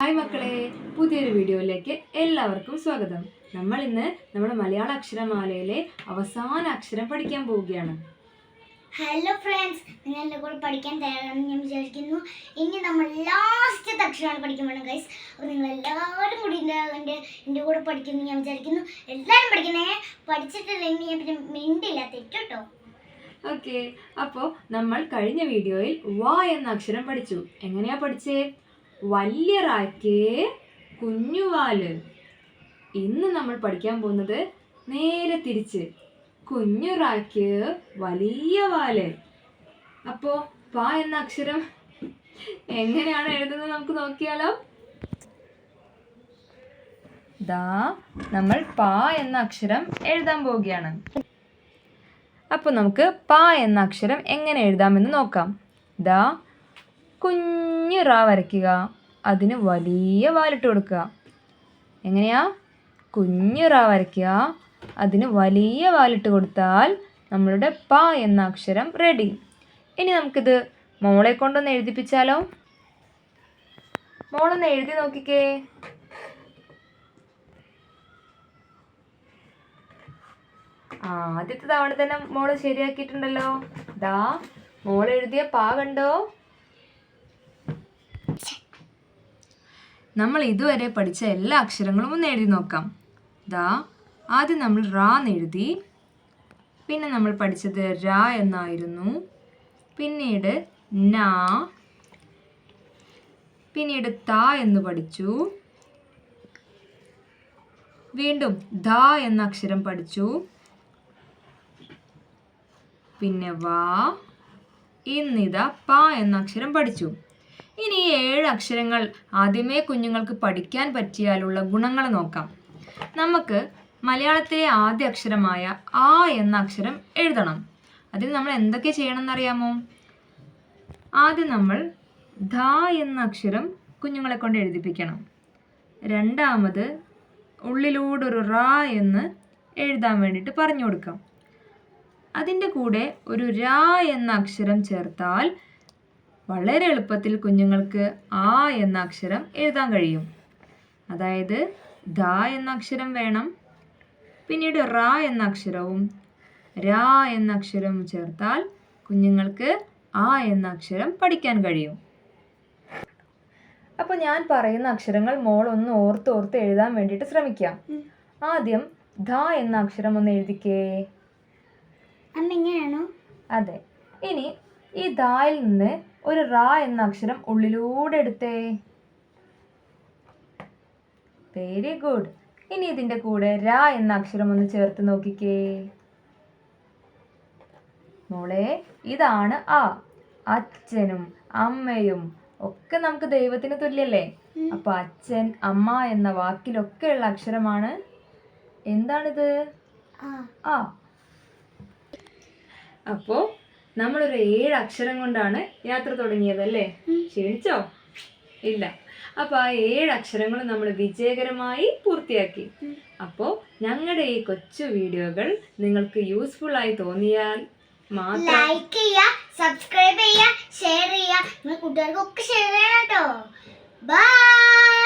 Hi മക്കളെ, പുതിയൊരു വീഡിയോയിലേക്ക് എല്ലാവർക്കും സ്വാഗതം. നമ്മൾ ഇന്ന് നമ്മുടെ മലയാള അക്ഷരമാലയിലെ അവസാന അക്ഷരം പഠിക്കാൻ പോവുകയാണ്. ഹലോ ഫ്രണ്ട്സ്, നിങ്ങൾ എൻ്റെ കൂടെ പഠിക്കാൻ തയ്യാറാണെന്ന് ഞാൻ വിചാരിക്കുന്നു. ഇനി നമ്മൾ ലാസ്റ്റത്തെ അക്ഷരമാണ് പഠിക്കാൻ പോകണം ഗൈസ്. അപ്പോൾ നിങ്ങൾ എല്ലാവരും കൂടി എൻ്റെ കൂടെ പഠിക്കുന്നു ഞാൻ വിചാരിക്കുന്നു. എല്ലാവരും പഠിക്കണേ. പഠിച്ചിട്ടില്ലെങ്കിൽ ഞാൻ പിന്നെ മിണ്ടില്ല, തെറ്റോ. ഓക്കെ, അപ്പോൾ നമ്മൾ കഴിഞ്ഞ വീഡിയോയിൽ വ എന്ന അക്ഷരം പഠിച്ചു. എങ്ങനെയാ പഠിച്ചേ? വലിയ റാക്ക് കുഞ്ഞുവാല്. ഇന്ന് നമ്മൾ പഠിക്കാൻ പോകുന്നത് നേരെ തിരിച്ച്, കുഞ്ഞു റാക്ക് വലിയ വാല്. അപ്പോൾ പ എന്ന അക്ഷരം എങ്ങനെയാണ് എഴുതുന്നത് നമുക്ക് നോക്കിയാലോ. ദാ നമ്മൾ പ എന്ന അക്ഷരം എഴുതാൻ പോവുകയാണ്. അപ്പോൾ നമുക്ക് പ എന്ന അക്ഷരം എങ്ങനെ എഴുതാമെന്ന് നോക്കാം. ദാ കുഞ്ഞു റാ വരയ്ക്കുക, അതിന് വലിയ വാലിട്ട് കൊടുക്കുക. എങ്ങനെയാ? കുഞ്ഞു റാ വരയ്ക്കുക, അതിന് വലിയ വാലിട്ട് കൊടുത്താൽ നമ്മളുടെ പ എന്ന അക്ഷരം റെഡി. ഇനി നമുക്കിത് മോളെ കൊണ്ടൊന്ന് എഴുതിപ്പിച്ചാലോ. മോളൊന്ന് എഴുതി നോക്കിക്കേ. ആദ്യത്തെ തവണ തന്നെ മോള് ശരിയാക്കിയിട്ടുണ്ടല്ലോ. ദാ മോൾ എഴുതിയ പ കണ്ടോ? നമ്മൾ ഇതുവരെ പഠിച്ച എല്ലാ അക്ഷരങ്ങളും ഒന്ന് എഴുതി നോക്കാം. ദാ ആദ്യം നമ്മൾ റാ എഴുതി, പിന്നെ നമ്മൾ പഠിച്ചത് ര എന്നായിരുന്നു, പിന്നീട് ന, പിന്നീട് ത എന്ന് പഠിച്ചു, വീണ്ടും ധ എന്ന അക്ഷരം പഠിച്ചു, പിന്നെ വാ, ഇന്നിതാ പ എന്ന അക്ഷരം പഠിച്ചു. ഇനി ഈ 7 അക്ഷരങ്ങൾ ആദ്യമേ കുഞ്ഞുങ്ങൾക്ക് പഠിക്കാൻ പറ്റിയാലുള്ള ഗുണങ്ങൾ നോക്കാം. നമുക്ക് മലയാളത്തിലെ ആദ്യ അക്ഷരമായ ആ എന്ന അക്ഷരം എഴുതണം. അതിന് നമ്മൾ എന്തൊക്കെ ചെയ്യണമെന്നറിയാമോ? ആദ്യം നമ്മൾ ധ എന്ന അക്ഷരം കുഞ്ഞുങ്ങളെ കൊണ്ട് എഴുതിപ്പിക്കണം. രണ്ടാമത് ഉള്ളിലൂടെ ഒരു റാ എന്ന് എഴുതാൻ വേണ്ടിയിട്ട് പറഞ്ഞു കൊടുക്കാം. അതിൻ്റെ കൂടെ ഒരു രാ എന്ന അക്ഷരം ചേർത്താൽ വളരെ എളുപ്പത്തിൽ കുഞ്ഞുങ്ങൾക്ക് ആ എന്ന അക്ഷരം എഴുതാൻ കഴിയും. അതായത് ധ എന്ന അക്ഷരം വേണം, പിന്നീട് റാ എന്ന അക്ഷരവും രാ എന്ന അക്ഷരവും ചേർത്താൽ കുഞ്ഞുങ്ങൾക്ക് ആ എന്ന അക്ഷരം പഠിക്കാൻ കഴിയും. അപ്പോൾ ഞാൻ പറയുന്ന അക്ഷരങ്ങൾ മോൾ ഒന്ന് ഓർത്ത് എഴുതാൻ വേണ്ടിയിട്ട് ശ്രമിക്കാം. ആദ്യം ധ എന്ന അക്ഷരം ഒന്ന് എഴുതിക്കേ. അതെ. ഇനി ഈ ധായിൽ നിന്ന് ഒരു റാ എന്ന അക്ഷരം ഉള്ളിലൂടെ എടുത്തേ. Very good. ഇനി ഇതിൻ്റെ കൂടെ ര എന്ന അക്ഷരം ഒന്ന് ചേർത്ത് നോക്കിക്കേ. മോളെ, ഇതാണ് ആ. അച്ഛനും അമ്മയും ഒക്കെ നമുക്ക് ദൈവത്തിന് തുല്യല്ലേ. അപ്പൊ അച്ഛൻ അമ്മ എന്ന വാക്കിലൊക്കെയുള്ള അക്ഷരമാണ് എന്താണിത്? ആ. അപ്പോ നമ്മളൊരു 7 അക്ഷരം കൊണ്ടാണ് യാത്ര തുടങ്ങിയതല്ലേ? ക്ഷീണിച്ചോ? ഇല്ല. അപ്പോൾ ആ 7 അക്ഷരങ്ങളും നമ്മൾ വിജയകരമായി പൂർത്തിയാക്കി. അപ്പോൾ ഞങ്ങളുടെ ഈ കൊച്ചു വീഡിയോകൾ നിങ്ങൾക്ക് യൂസ്ഫുൾ ആയി തോന്നിയാൽ മാത്രം ലൈക്ക് ചെയ്യുക, സബ്സ്ക്രൈബ് ചെയ്യുക, ഷെയർ ചെയ്യുക. നിങ്ങൾ കൂട്ടുകാർക്കൊക്കെ ഷെയർ ചെയ്യണം കേട്ടോ. ബൈ.